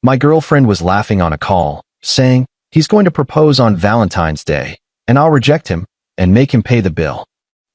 My girlfriend was laughing on a call, saying, "He's going to propose on Valentine's Day, and I'll reject him and make him pay the bill."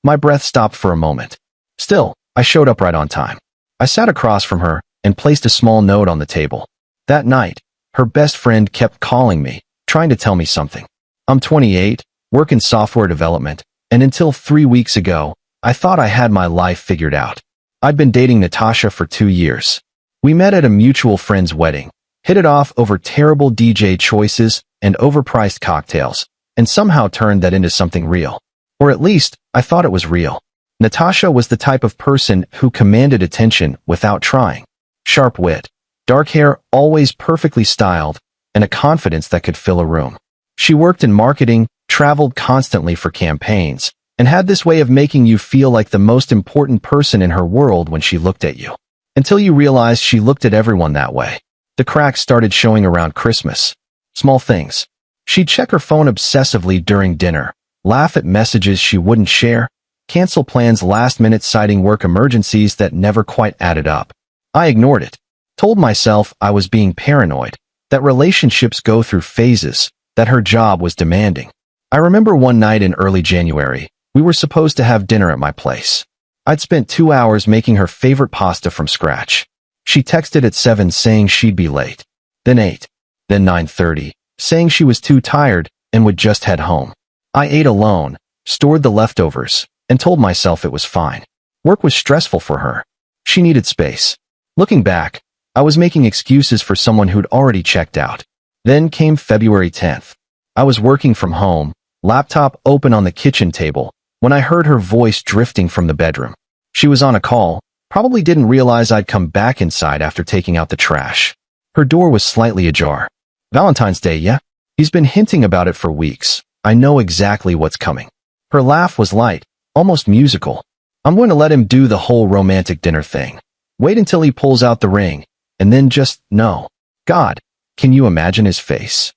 My breath stopped for a moment. Still, I showed up right on time. I sat across from her and placed a small note on the table. That night, her best friend kept calling me, trying to tell me something. I'm 28, work in software development, and until 3 weeks ago, I thought I had my life figured out. I'd been dating Natasha for 2 years. We met at a mutual friend's wedding, hit it off over terrible DJ choices and overpriced cocktails, and somehow turned that into something real. Or at least, I thought it was real. Natasha was the type of person who commanded attention without trying. Sharp wit, dark hair always perfectly styled, and a confidence that could fill a room. She worked in marketing, traveled constantly for campaigns, and had this way of making you feel like the most important person in her world when she looked at you. Until you realized she looked at everyone that way. The cracks started showing around Christmas. Small things. She'd check her phone obsessively during dinner, laugh at messages she wouldn't share, cancel plans last minute citing work emergencies that never quite added up. I ignored it. Told myself I was being paranoid, that relationships go through phases, that her job was demanding. I remember one night in early January, we were supposed to have dinner at my place. I'd spent 2 hours making her favorite pasta from scratch. She texted at 7 saying she'd be late. Then 8. Then 9:30, saying she was too tired and would just head home. I ate alone, stored the leftovers, and told myself it was fine. Work was stressful for her. She needed space. Looking back, I was making excuses for someone who'd already checked out. Then came February 10th. I was working from home, laptop open on the kitchen table, when I heard her voice drifting from the bedroom. She was on a call, probably didn't realize I'd come back inside after taking out the trash. Her door was slightly ajar. "Valentine's Day, yeah? He's been hinting about it for weeks. I know exactly what's coming." Her laugh was light, almost musical. "I'm going to let him do the whole romantic dinner thing. Wait until he pulls out the ring, and then just no. God, can you imagine his face?"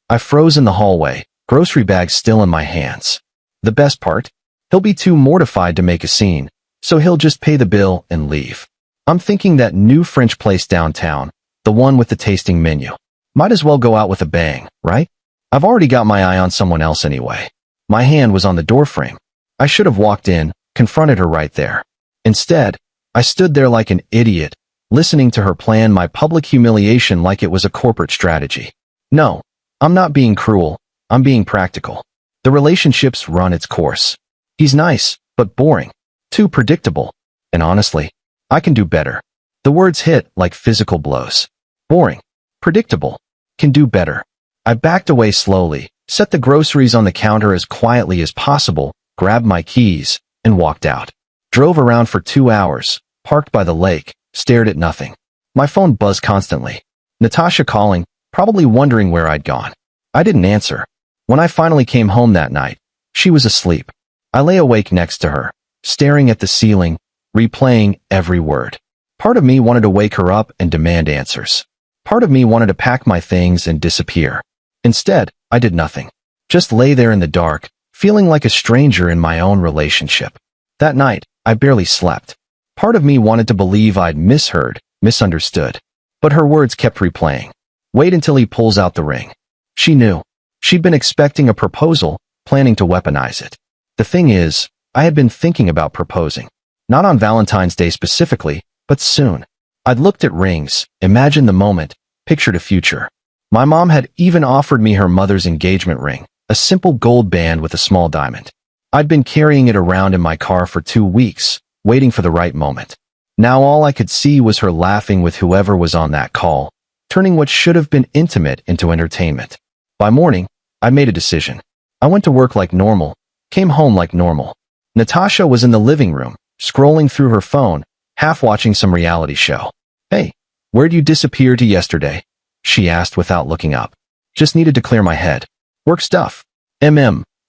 I froze in the hallway, grocery bags still in my hands. The best part? He'll be too mortified to make a scene, so he'll just pay the bill and leave. I'm thinking that new French place downtown, the one with the tasting menu. Might as well go out with a bang, right? I've already got my eye on someone else anyway. My hand was on the doorframe. I should have walked in, confronted her right there. Instead, I stood there like an idiot, listening to her plan my public humiliation like it was a corporate strategy. No, I'm not being cruel, I'm being practical. The relationship's run its course. He's nice, but boring. Too predictable. And honestly, I can do better. The words hit like physical blows. Boring. Predictable. Can do better. I backed away slowly, set the groceries on the counter as quietly as possible, grabbed my keys, and walked out. Drove around for 2 hours, parked by the lake, stared at nothing. My phone buzzed constantly. Natasha calling, probably wondering where I'd gone. I didn't answer. When I finally came home that night, she was asleep. I lay awake next to her, staring at the ceiling, replaying every word. Part of me wanted to wake her up and demand answers. Part of me wanted to pack my things and disappear. Instead, I did nothing. Just lay there in the dark, feeling like a stranger in my own relationship. That night, I barely slept. Part of me wanted to believe I'd misheard, misunderstood. But her words kept replaying. Wait until he pulls out the ring. She knew. She'd been expecting a proposal, planning to weaponize it. The thing is, I had been thinking about proposing. Not on Valentine's Day specifically, but soon. I'd looked at rings, imagined the moment, pictured a future. My mom had even offered me her mother's engagement ring, a simple gold band with a small diamond. I'd been carrying it around in my car for 2 weeks, waiting for the right moment. Now all I could see was her laughing with whoever was on that call, turning what should have been intimate into entertainment. By morning, I made a decision. I went to work like normal, came home like normal. Natasha was in the living room, scrolling through her phone, half watching some reality show. "Hey, where'd you disappear to yesterday?" she asked without looking up. "Just needed to clear my head. Work stuff.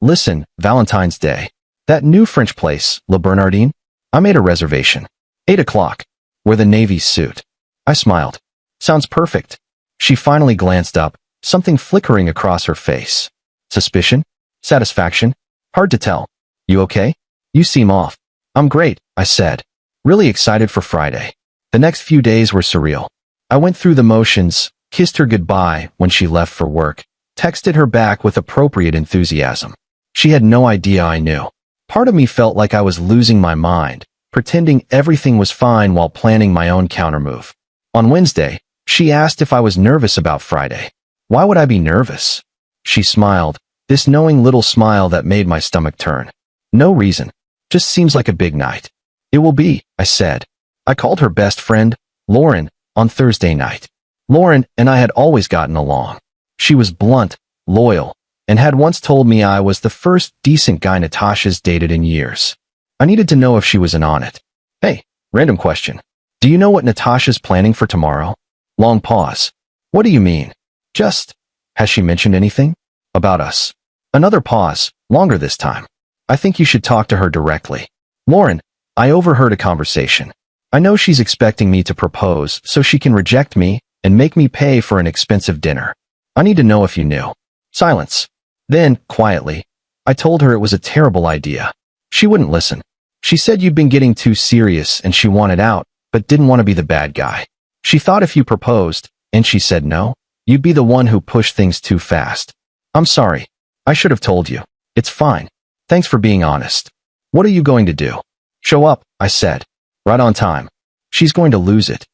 Listen, Valentine's Day. That new French place, Le Bernardin? I made a reservation. 8 o'clock. Wear the navy suit." I smiled. "Sounds perfect." She finally glanced up, something flickering across her face. Suspicion? Satisfaction? Hard to tell. "You okay? You seem off." "I'm great," I said. Really excited for Friday. The next few days were surreal. I went through the motions, kissed her goodbye when she left for work, texted her back with appropriate enthusiasm. She had no idea I knew. Part of me felt like I was losing my mind, pretending everything was fine while planning my own countermove. On Wednesday, she asked if I was nervous about Friday. Why would I be nervous? She smiled, this knowing little smile that made my stomach turn. No reason. Just seems like a big night. It will be, I said. I called her best friend, Lauren, on Thursday night. Lauren and I had always gotten along. She was blunt, loyal, and had once told me I was the first decent guy Natasha's dated in years. I needed to know if she was in on it. Hey, random question. Do you know what Natasha's planning for tomorrow? Long pause. What do you mean? Just, has she mentioned anything? About us. Another pause, longer this time. I think you should talk to her directly. Lauren, I overheard a conversation. I know she's expecting me to propose so she can reject me and make me pay for an expensive dinner. I need to know if you knew. Silence. Then, quietly, I told her it was a terrible idea. She wouldn't listen. She said you'd been getting too serious and she wanted out, but didn't want to be the bad guy. She thought if you proposed, and she said no, you'd be the one who pushed things too fast. I'm sorry. I should have told you. It's fine. Thanks for being honest. What are you going to do? Show up, I said. Right on time. She's going to lose it.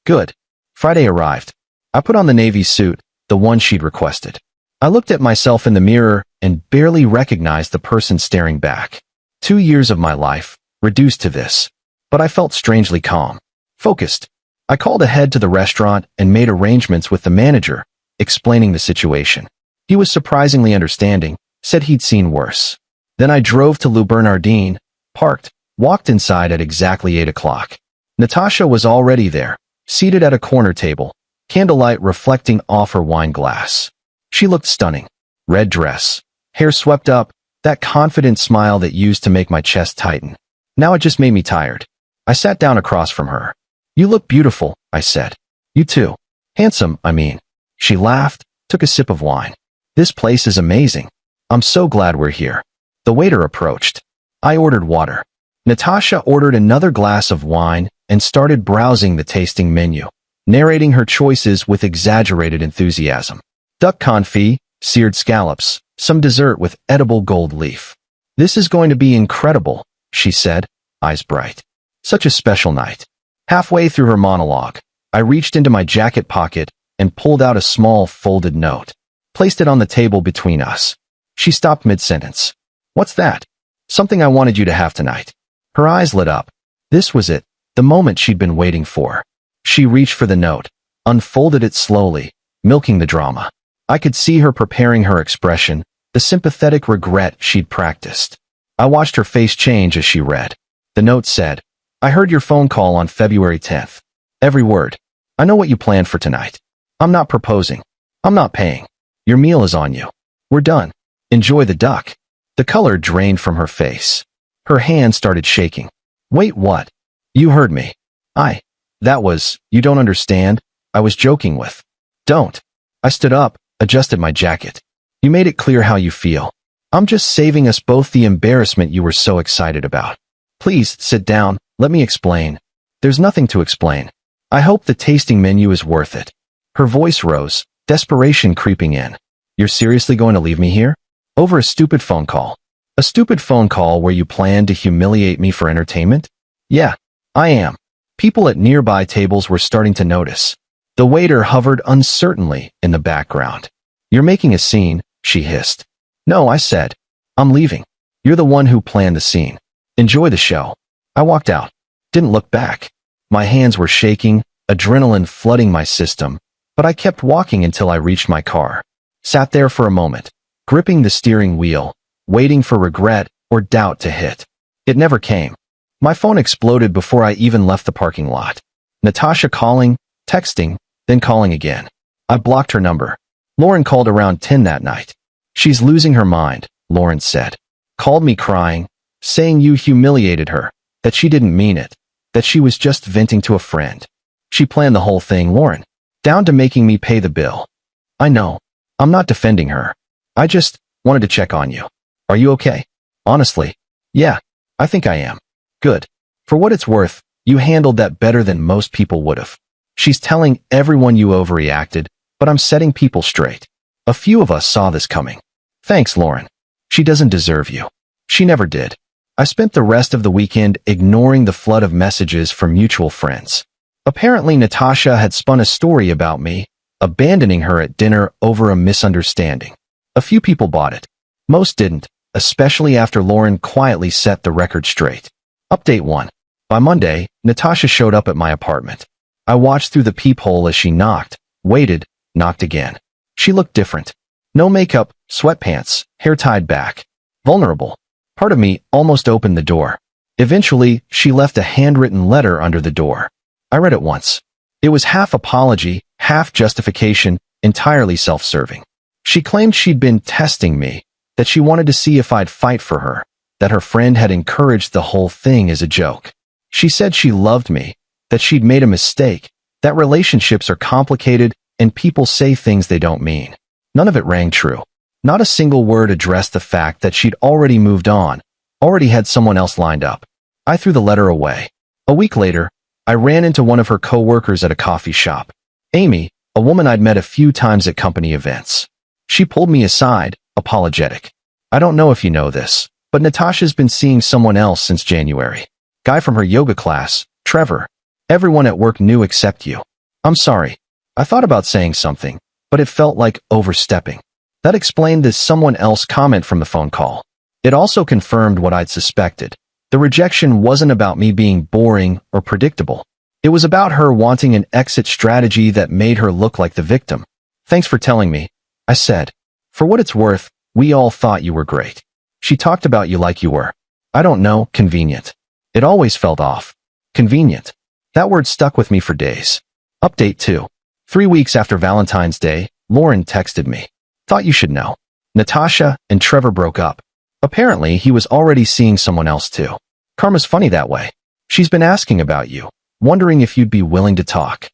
Good. Friday arrived. I put on the navy suit, the one she'd requested. I looked at myself in the mirror and barely recognized the person staring back. 2 years of my life, reduced to this. But I felt strangely calm. Focused. I called ahead to the restaurant and made arrangements with the manager, explaining the situation. He was surprisingly understanding, said he'd seen worse. Then I drove to Le Bernardin, parked, walked inside at exactly 8 o'clock. Natasha was already there, seated at a corner table, candlelight reflecting off her wine glass. She looked stunning. Red dress, hair swept up, that confident smile that used to make my chest tighten. Now it just made me tired. I sat down across from her. You look beautiful, I said. You too. Handsome, I mean. She laughed, took a sip of wine. This place is amazing. I'm so glad we're here. The waiter approached. I ordered water. Natasha ordered another glass of wine and started browsing the tasting menu, narrating her choices with exaggerated enthusiasm. Duck confit, seared scallops, some dessert with edible gold leaf. This is going to be incredible, she said, eyes bright. Such a special night. Halfway through her monologue, I reached into my jacket pocket and pulled out a small folded note, placed it on the table between us. She stopped mid-sentence. What's that? Something I wanted you to have tonight. Her eyes lit up. This was it, the moment she'd been waiting for. She reached for the note, unfolded it slowly, milking the drama. I could see her preparing her expression, the sympathetic regret she'd practiced. I watched her face change as she read. The note said, I heard your phone call on February 10th. Every word. I know what you planned for tonight. I'm not proposing. I'm not paying. Your meal is on you. We're done. Enjoy the duck. The color drained from her face. Her hand started shaking. Wait, what? You heard me. That was, you don't understand, I was joking with. Don't. I stood up, adjusted my jacket. You made it clear how you feel. I'm just saving us both the embarrassment you were so excited about. Please, sit down, let me explain. There's nothing to explain. I hope the tasting menu is worth it. Her voice rose, desperation creeping in. You're seriously going to leave me here? Over a stupid phone call. A stupid phone call where you plan to humiliate me for entertainment? Yeah, I am. People at nearby tables were starting to notice. The waiter hovered uncertainly in the background. You're making a scene, she hissed. No, I said. I'm leaving. You're the one who planned the scene. Enjoy the show. I walked out. Didn't look back. My hands were shaking, adrenaline flooding my system, but I kept walking until I reached my car. Sat there for a moment, gripping the steering wheel, waiting for regret or doubt to hit. It never came. My phone exploded before I even left the parking lot. Natasha calling, texting, then calling again. I blocked her number. Lauren called around 10 that night. She's losing her mind, Lauren said. Called me crying, saying you humiliated her, that she didn't mean it, that she was just venting to a friend. She planned the whole thing, Lauren, down to making me pay the bill. I know. I'm not defending her. I just wanted to check on you. Are you okay? Honestly. Yeah, I think I am. Good. For what it's worth, you handled that better than most people would have. She's telling everyone you overreacted, but I'm setting people straight. A few of us saw this coming. Thanks, Lauren. She doesn't deserve you. She never did. I spent the rest of the weekend ignoring the flood of messages from mutual friends. Apparently, Natasha had spun a story about me, abandoning her at dinner over a misunderstanding. A few people bought it. Most didn't, especially after Lauren quietly set the record straight. Update 1. By Monday, Natasha showed up at my apartment. I watched through the peephole as she knocked, waited, knocked again. She looked different. No makeup, sweatpants, hair tied back. Vulnerable. Part of me almost opened the door. Eventually, she left a handwritten letter under the door. I read it once. It was half apology, half justification, entirely self-serving. She claimed she'd been testing me, that she wanted to see if I'd fight for her, that her friend had encouraged the whole thing as a joke. She said she loved me, that she'd made a mistake, that relationships are complicated and people say things they don't mean. None of it rang true. Not a single word addressed the fact that she'd already moved on, already had someone else lined up. I threw the letter away. A week later, I ran into one of her co-workers at a coffee shop. Amy, a woman I'd met a few times at company events. She pulled me aside, apologetic. I don't know if you know this, but Natasha's been seeing someone else since January. Guy from her yoga class, Trevor. Everyone at work knew except you. I'm sorry. I thought about saying something, but it felt like overstepping. That explained this someone else comment from the phone call. It also confirmed what I'd suspected. The rejection wasn't about me being boring or predictable. It was about her wanting an exit strategy that made her look like the victim. Thanks for telling me, I said. For what it's worth, we all thought you were great. She talked about you like you were. I don't know, convenient. It always felt off. Convenient. That word stuck with me for days. Update 2. 3 weeks after Valentine's Day, Lauren texted me. Thought you should know. Natasha and Trevor broke up. Apparently, he was already seeing someone else too. Karma's funny that way. She's been asking about you, wondering if you'd be willing to talk.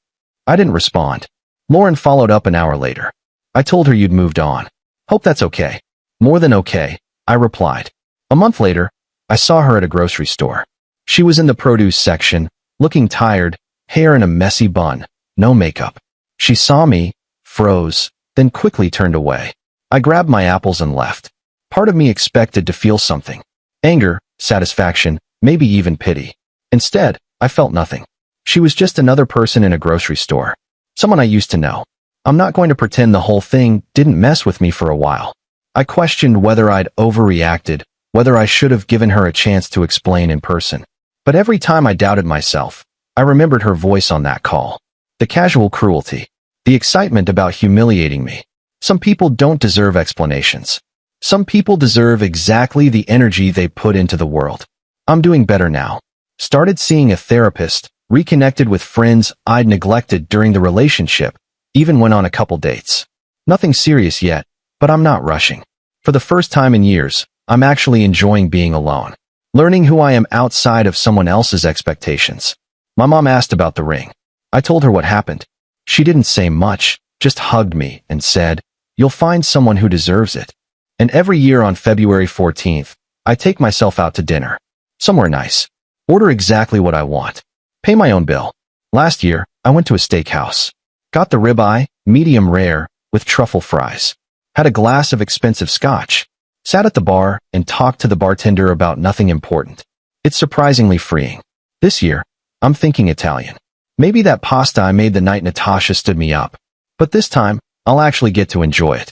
I didn't respond. Lauren followed up an hour later. I told her you'd moved on. Hope that's okay. More than okay, I replied. A month later, I saw her at a grocery store. She was in the produce section, looking tired, hair in a messy bun, no makeup. She saw me, froze, then quickly turned away. I grabbed my apples and left. Part of me expected to feel something. Anger, satisfaction, maybe even pity. Instead, I felt nothing. She was just another person in a grocery store. Someone I used to know. I'm not going to pretend the whole thing didn't mess with me for a while. I questioned whether I'd overreacted, whether I should have given her a chance to explain in person. But every time I doubted myself, I remembered her voice on that call. The casual cruelty. The excitement about humiliating me. Some people don't deserve explanations. Some people deserve exactly the energy they put into the world. I'm doing better now. Started seeing a therapist, reconnected with friends I'd neglected during the relationship, even went on a couple dates. Nothing serious yet, but I'm not rushing. For the first time in years, I'm actually enjoying being alone. Learning who I am outside of someone else's expectations. My mom asked about the ring. I told her what happened. She didn't say much, just hugged me and said, "You'll find someone who deserves it." And every year on February 14th, I take myself out to dinner. Somewhere nice. Order exactly what I want. Pay my own bill. Last year, I went to a steakhouse. Got the ribeye, medium rare, with truffle fries. Had a glass of expensive scotch. Sat at the bar and talked to the bartender about nothing important. It's surprisingly freeing. This year, I'm thinking Italian. Maybe that pasta I made the night Natasha stood me up. But this time, I'll actually get to enjoy it.